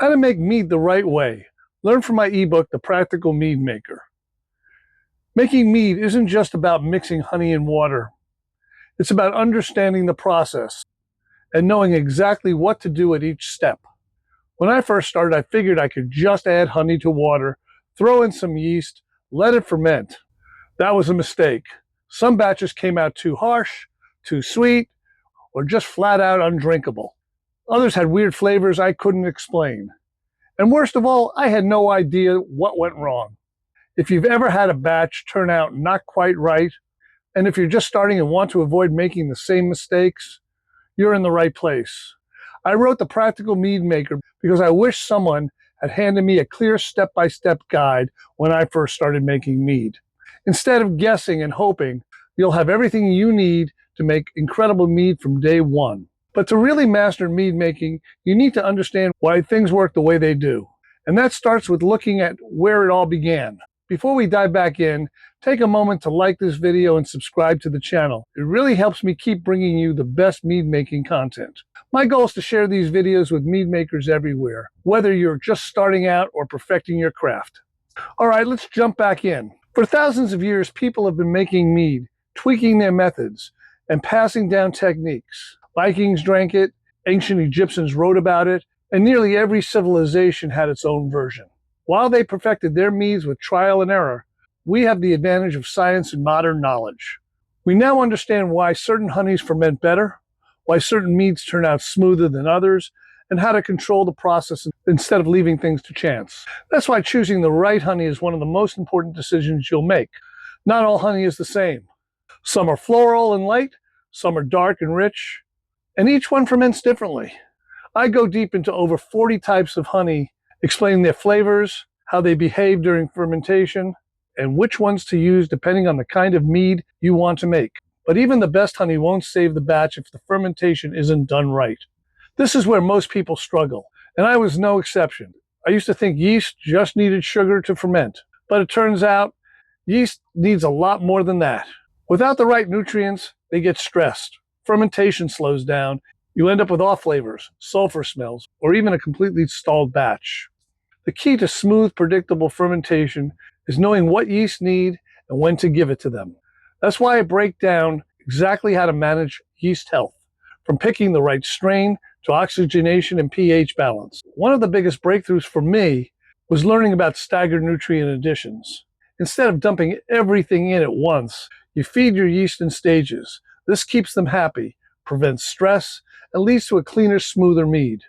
How to make mead the right way. Learn from my ebook, The Practical Mead-Maker. Making mead isn't just about mixing honey and water. It's about understanding the process and knowing exactly what to do at each step. When I first started, I figured I could just add honey to water, throw in some yeast, let it ferment. That was a mistake. Some batches came out too harsh, too sweet, or just flat out undrinkable. Others had weird flavors I couldn't explain. And worst of all, I had no idea what went wrong. If you've ever had a batch turn out not quite right, and if you're just starting and want to avoid making the same mistakes, you're in the right place. I wrote The Practical Mead-Maker because I wish someone had handed me a clear step-by-step guide when I first started making mead. Instead of guessing and hoping, you'll have everything you need to make incredible mead from day one. But to really master mead making, you need to understand why things work the way they do. And that starts with looking at where it all began. Before we dive back in, take a moment to like this video and subscribe to the channel. It really helps me keep bringing you the best mead making content. My goal is to share these videos with mead makers everywhere, whether you're just starting out or perfecting your craft. All right, let's jump back in. For thousands of years, people have been making mead, tweaking their methods, and passing down techniques. Vikings drank it, ancient Egyptians wrote about it, and nearly every civilization had its own version. While they perfected their meads with trial and error, we have the advantage of science and modern knowledge. We now understand why certain honeys ferment better, why certain meads turn out smoother than others, and how to control the process instead of leaving things to chance. That's why choosing the right honey is one of the most important decisions you'll make. Not all honey is the same. Some are floral and light, some are dark and rich, and each one ferments differently. I go deep into over 40 types of honey, explaining their flavors, how they behave during fermentation, and which ones to use depending on the kind of mead you want to make. But even the best honey won't save the batch if the fermentation isn't done right. This is where most people struggle, and I was no exception. I used to think yeast just needed sugar to ferment, but it turns out yeast needs a lot more than that. Without the right nutrients, they get stressed. Fermentation slows down. You end up with off flavors, sulfur smells, or even a completely stalled batch. The key to smooth, predictable fermentation is knowing what yeast need and when to give it to them. That's why I break down exactly how to manage yeast health, from picking the right strain to oxygenation and pH balance. One of the biggest breakthroughs for me was learning about staggered nutrient additions. Instead of dumping everything in at once, you feed your yeast in stages. This keeps them happy, prevents stress, and leads to a cleaner, smoother mead.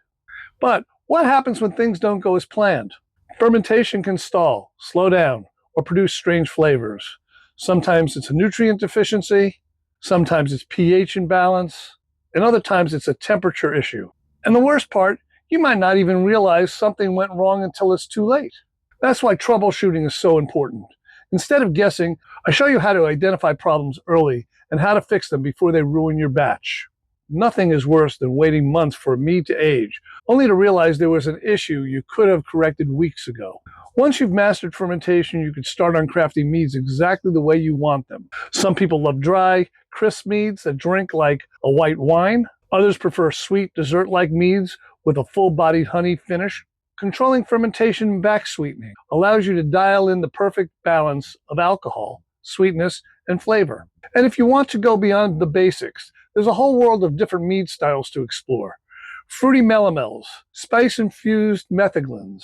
But what happens when things don't go as planned? Fermentation can stall, slow down, or produce strange flavors. Sometimes it's a nutrient deficiency, sometimes it's pH imbalance, and other times it's a temperature issue. And the worst part, you might not even realize something went wrong until it's too late. That's why troubleshooting is so important. Instead of guessing, I show you how to identify problems early and how to fix them before they ruin your batch. Nothing is worse than waiting months for a mead to age, only to realize there was an issue you could have corrected weeks ago. Once you've mastered fermentation, you can start on crafting meads exactly the way you want them. Some people love dry, crisp meads that drink like a white wine. Others prefer sweet, dessert-like meads with a full-bodied honey finish. Controlling fermentation and back sweetening allows you to dial in the perfect balance of alcohol, sweetness, and flavor. And if you want to go beyond the basics, there's a whole world of different mead styles to explore. Fruity melomels, spice-infused metheglins,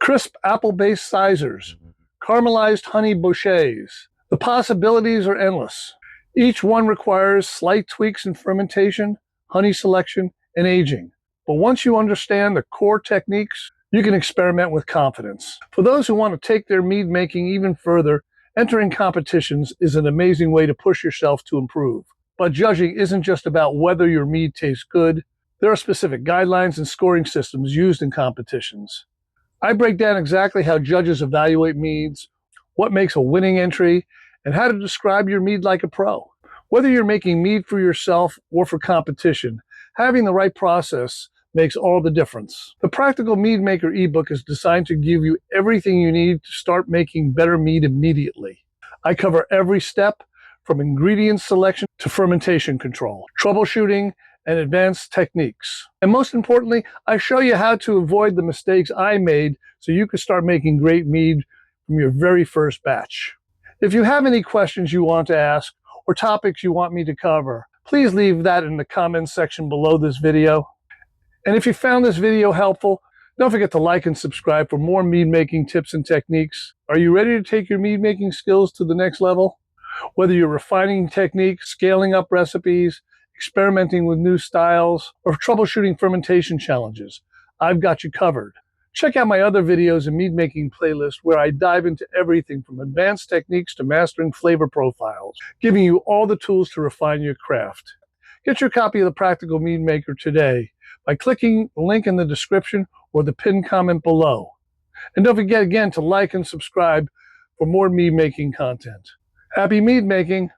crisp apple-based sizers, caramelized honey bouchées. The possibilities are endless. Each one requires slight tweaks in fermentation, honey selection, and aging. But once you understand the core techniques, you can experiment with confidence. For those who want to take their mead making even further, entering competitions is an amazing way to push yourself to improve. But judging isn't just about whether your mead tastes good. There are specific guidelines and scoring systems used in competitions. I break down exactly how judges evaluate meads, what makes a winning entry, and how to describe your mead like a pro. Whether you're making mead for yourself or for competition, having the right process makes all the difference. The Practical Mead-Maker ebook is designed to give you everything you need to start making better mead immediately. I cover every step, from ingredient selection to fermentation control, troubleshooting, and advanced techniques. And most importantly, I show you how to avoid the mistakes I made so you can start making great mead from your very first batch. If you have any questions you want to ask or topics you want me to cover, please leave that in the comments section below this video. And if you found this video helpful, don't forget to like and subscribe for more mead making tips and techniques. Are you ready to take your mead making skills to the next level? Whether you're refining techniques, scaling up recipes, experimenting with new styles, or troubleshooting fermentation challenges, I've got you covered. Check out my other videos and mead making playlist where I dive into everything from advanced techniques to mastering flavor profiles, giving you all the tools to refine your craft. Get your copy of the Practical Mead-Maker today by clicking the link in the description or the pinned comment below. And don't forget again to like and subscribe for more mead making content. Happy mead making!